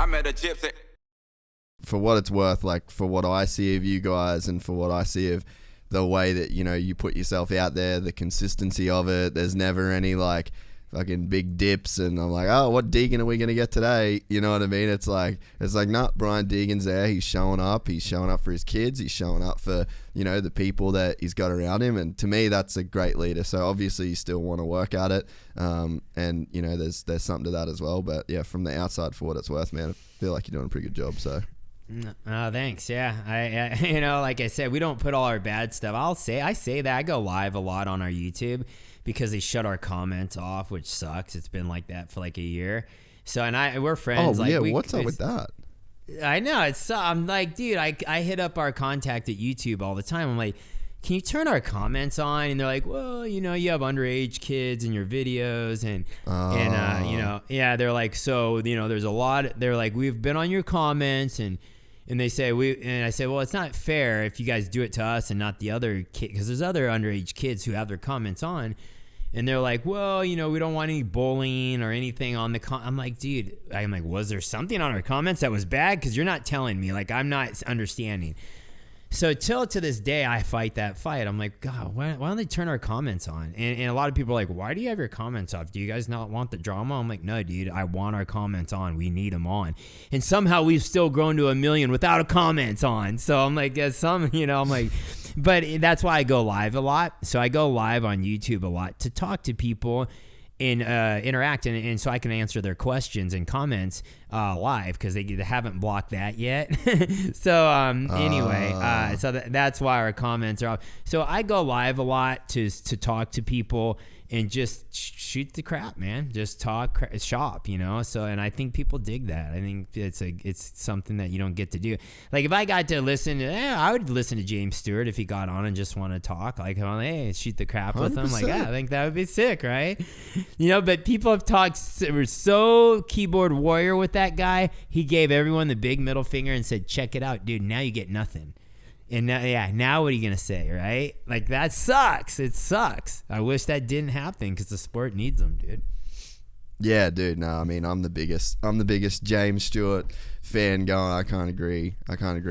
I met a gypsy. For what it's worth, like for what I see of you guys and for what I see of the way that, you know, you put yourself out there, the consistency of it, there's never any like fucking big dips and I'm like, oh, what Deegan are we going to get today? You know what I mean? It's like, nah, Brian Deegan's there. He's showing up for his kids. He's showing up for, you know, the people that he's got around him. And to me, that's a great leader. So obviously you still want to work at it. And you know, there's something to that as well. But yeah, from the outside, for what it's worth, man, I feel like you're doing a pretty good job. So. Oh, thanks. Yeah. I you know, like I said, we don't put all our bad stuff. I say that I go live a lot on our YouTube because they shut our comments off, which sucks. It's been like that for like a year. So, and we're friends. Oh, like, yeah. What's up with that? I know. I'm like, dude, I hit up our contact at YouTube all the time. I'm like, can you turn our comments on? And they're like, well, you know, you have underage kids in your videos and you know, yeah, they're like, so, you know, there's a lot, they're like, we've been on your comments and they say and I say, well, it's not fair if you guys do it to us and not the other kid, because there's other underage kids who have their comments on, and they're like, well, you know, we don't want any bullying or anything on the I'm like, dude, was there something on our comments that was bad? Because you're not telling me, like, I'm not understanding. So till to this day, I fight that fight. I'm like, God, why don't they turn our comments on? And a lot of people are like, why do you have your comments off? Do you guys not want the drama? I'm like, no, dude, I want our comments on. We need them on. And somehow we've still grown to 1 million without a comments on. So I'm like, I'm like, but that's why I go live a lot. So I go live on YouTube a lot to talk to people and interact, and so I can answer their questions and comments live because they haven't blocked that yet. So anyway, so that's why our comments are off. So I go live a lot to talk to people and just shoot the crap, man. Just talk shop, you know. So, and I think people dig that. I think it's something that you don't get to do. Like if I got to listen, I would listen to James Stewart if he got on and just want to talk. Like, hey, shoot the crap with him. Like, yeah, I think that would be sick, right? You know, but people have talked. We're so keyboard warrior with that guy. He gave everyone the big middle finger and said, "Check it out, dude. Now you get nothing." And now what are you going to say, right? Like, that sucks. It sucks. I wish that didn't happen because the sport needs them, dude. Yeah, dude. No, I mean, I'm the biggest James Stewart fan going. I can't agree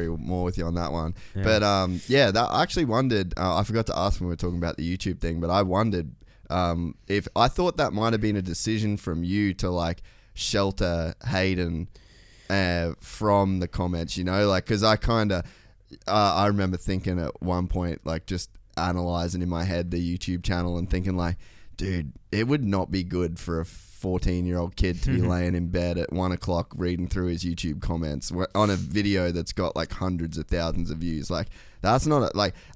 more with you on that one. Yeah. But, I actually wondered, I forgot to ask when we were talking about the YouTube thing, but I wondered if I thought that might have been a decision from you to, like, shelter Hayden from the comments, you know? Like, because I remember thinking at one point, like, just analyzing in my head the YouTube channel and thinking, like, dude, it would not be good for a 14-year-old kid to be laying in bed at 1 o'clock reading through his YouTube comments on a video that's got like hundreds of thousands of views. Like, that's not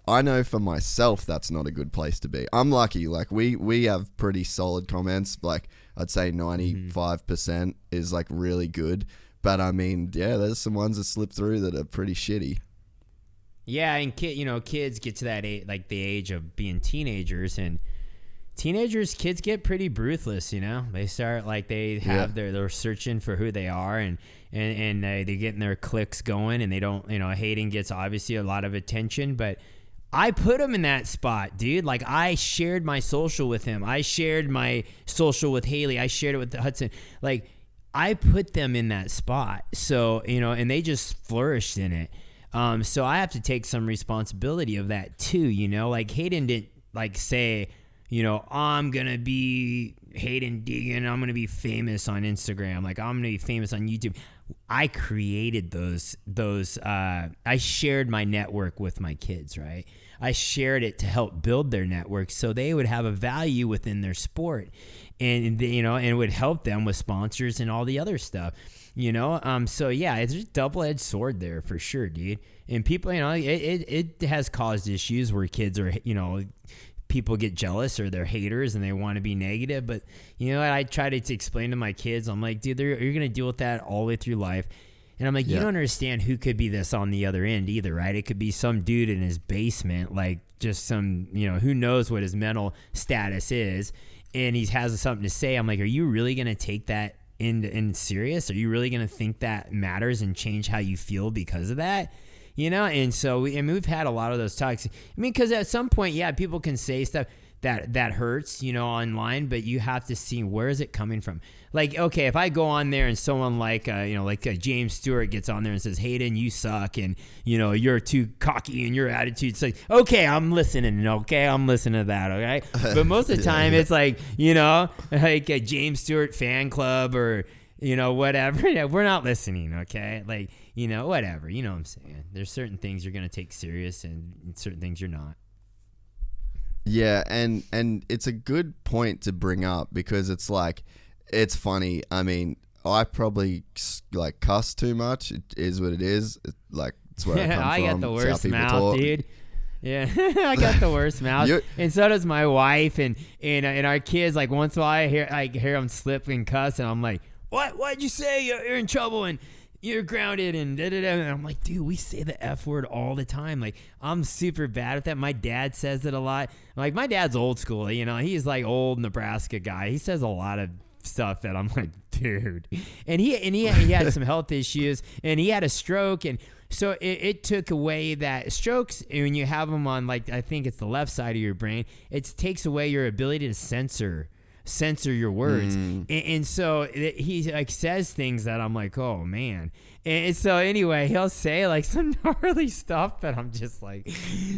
I know for myself that's not a good place to be. I'm lucky. Like, we have pretty solid comments. Like, I'd say 95% is like really good. But I mean, yeah, there's some ones that slip through that are pretty shitty. Yeah, and kids get to that age, like the age of being teenagers, and kids get pretty ruthless, you know. They start like they're searching for who they are, and they getting their clicks going, and they don't, you know, Hayden gets obviously a lot of attention, but I put him in that spot, dude. Like, I shared my social with him. I shared my social with Haley. I shared it with Hudson. Like, I put them in that spot. So, you know, and they just flourished in it. So I have to take some responsibility of that too, you know. Like, Hayden didn't like say, you know, I'm gonna be Hayden Deegan, I'm gonna be famous on Instagram, like I'm gonna be famous on YouTube. I created those I shared my network with my kids, right? I shared it to help build their network so they would have a value within their sport, and you know, and it would help them with sponsors and all the other stuff. You know, so yeah, it's a double-edged sword there for sure, dude. And people, you know, it has caused issues where kids are, you know, people get jealous or they're haters and they want to be negative. But, you know, I try to explain to my kids, I'm like, dude, you're going to deal with that all the way through life. And I'm like, you don't understand who could be this on the other end either, right? It could be some dude in his basement, like just some, you know, who knows what his mental status is. And he has something to say. I'm like, are you really going to take that in serious? Are you really going to think that matters and change how you feel because of that? You know? And so we've had a lot of those talks. I mean, because at some point, yeah, people can say stuff that hurts, you know, online, but you have to see where is it coming from. Like, okay, if I go on there and someone like, James Stewart gets on there and says, Hayden, you suck, and, you know, you're too cocky and your attitude's like, okay, I'm listening to that, okay? But most of the time it's like, you know, like a James Stewart fan club or, you know, whatever. Yeah, we're not listening, okay? Like, you know, whatever. You know what I'm saying? There's certain things you're going to take serious and certain things you're not. Yeah, and it's a good point to bring up because it's like, it's funny. I mean, I probably like cuss too much. It is what it is. It's where I come from. I got the It's how worst people mouth, talk. dude. Yeah, I got the worst mouth, and so does my wife, and our kids. Like once in a while, I hear them slip and cuss, and I'm like, "What? What'd you say? You're in trouble and you're grounded." And da da da. And I'm like, "Dude, we say the F word all the time. Like I'm super bad at that. My dad says it a lot. Like my dad's old school. You know, he's like old Nebraska guy. He says a lot of stuff that I'm like, dude." And he had some health issues, and he had a stroke, and so it took away that strokes when you have them on, like, I think it's the left side of your brain. It takes away your ability to censor your words, and so he like says things that I'm like, oh man. And so anyway, he'll say like some gnarly stuff that I'm just like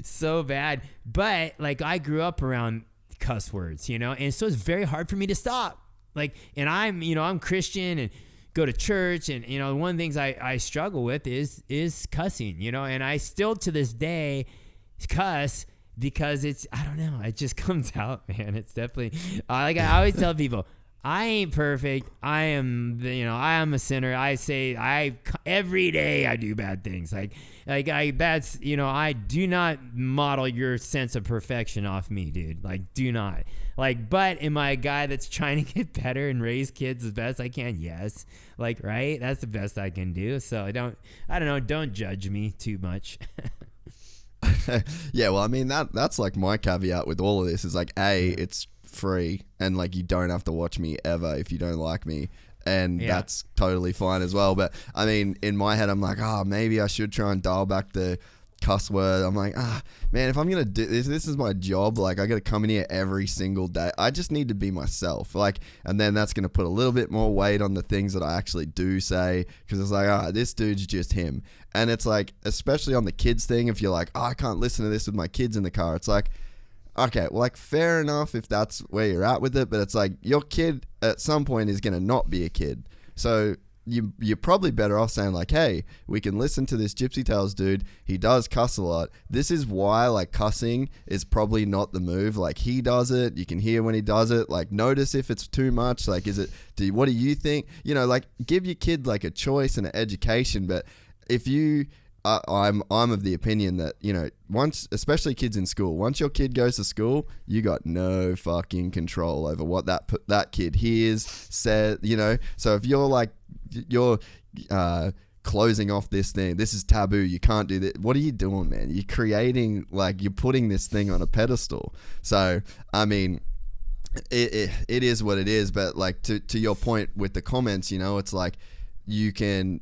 so bad. But like I grew up around cuss words, you know, and so it's very hard for me to stop. Like, and I'm Christian and go to church, and you know, one of the things I struggle with is cussing, you know, and I still to this day cuss because I don't know, it just comes out, man. It's definitely like I always tell people, I ain't perfect. I am a sinner. Every day I do bad things. I do not model your sense of perfection off me, dude. Like, do not. Like, but am I a guy that's trying to get better and raise kids as best I can? Yes. Like, right? That's the best I can do. So don't judge me too much. Yeah, well, I mean, that's like my caveat with all of this is like, it's free, and like you don't have to watch me ever if you don't like me, and that's totally fine as well. But I mean, in my head I'm like, maybe I should try and dial back the cuss word. I'm like, man, if I'm gonna do this is my job. Like I gotta come in here every single day. I just need to be myself, like, and then that's gonna put a little bit more weight on the things that I actually do say, because it's like, this dude's just him. And it's like, especially on the kids thing, if you're like, I can't listen to this with my kids in the car, it's like, okay, well, like, fair enough if that's where you're at with it, but it's like your kid at some point is going to not be a kid. So you're probably better off saying like, hey, we can listen to this Gypsy Tales dude. He does cuss a lot. This is why, like, cussing is probably not the move. Like, he does it. You can hear when he does it. Like, notice if it's too much. Like, what do you think? You know, like, give your kid like a choice and an education. But if you... I'm of the opinion that, you know, once, especially kids in school, once your kid goes to school, you got no fucking control over what that kid hears, says, you know. So if you're like, you're closing off this thing, this is taboo, you can't do that. What are you doing, man? You're creating, like, you're putting this thing on a pedestal. So, I mean, it is what it is. But like to your point with the comments, you know, it's like you can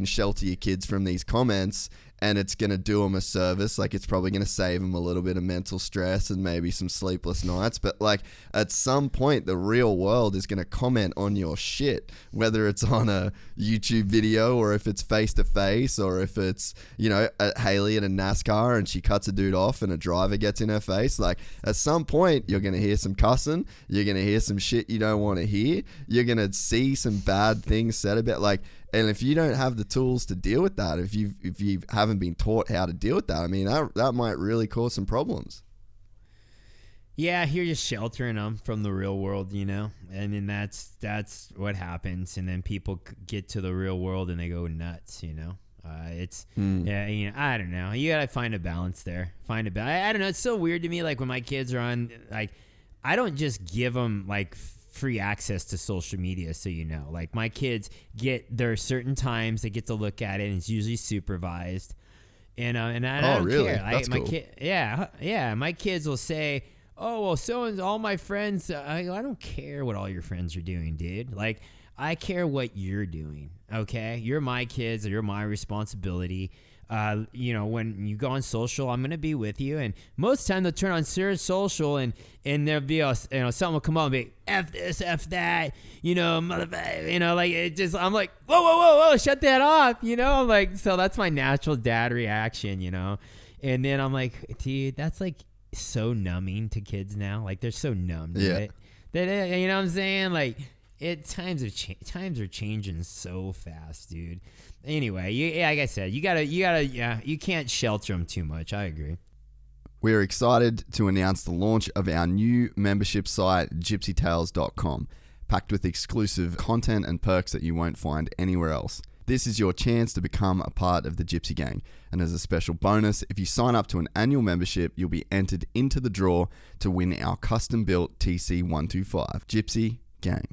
shelter your kids from these comments, and it's going to do them a service. Like, it's probably going to save them a little bit of mental stress and maybe some sleepless nights. But like, at some point, the real world is going to comment on your shit, whether it's on a YouTube video or if it's face to face, or if it's, you know, Haley in a NASCAR and she cuts a dude off and a driver gets in her face. Like, at some point, you're going to hear some cussing. You're going to hear some shit you don't want to hear. You're going to see some bad things said about, like, and if you don't have the tools to deal with that, if you haven't been taught how to deal with that, I mean, that might really cause some problems. Yeah, you're just sheltering them from the real world, you know, and then that's what happens. And then people get to the real world and they go nuts, you know. Yeah, you know, I don't know. You gotta find a balance there. I don't know. It's so weird to me. Like when my kids are on, like, I don't just give them like free access to social media, so you know, like my kids there are certain times they get to look at it, and it's usually supervised, and I don't really? care. That's cool. My kids will say, oh well, so and all my friends, I don't care what all your friends are doing, dude. Like, I care what you're doing. Okay, you're my kids, you're my responsibility. when you go on social, I'm gonna be with you. And most of the time they'll turn on social and there'll be something will come up and be F this, F that, motherfucker, like it just, I'm like, whoa, shut that off, I'm like, so that's my natural dad reaction, and then I'm like, dude, that's like so numbing to kids now. Like they're so numb to it. That, you know what I'm saying? Like times are changing so fast, dude. Anyway, like I said, you can't shelter them too much. I agree. We're excited to announce the launch of our new membership site, gypsytales.com, packed with exclusive content and perks that you won't find anywhere else. This is your chance to become a part of the Gypsy Gang. And as a special bonus, if you sign up to an annual membership, you'll be entered into the draw to win our custom-built TC125. Gypsy Gang.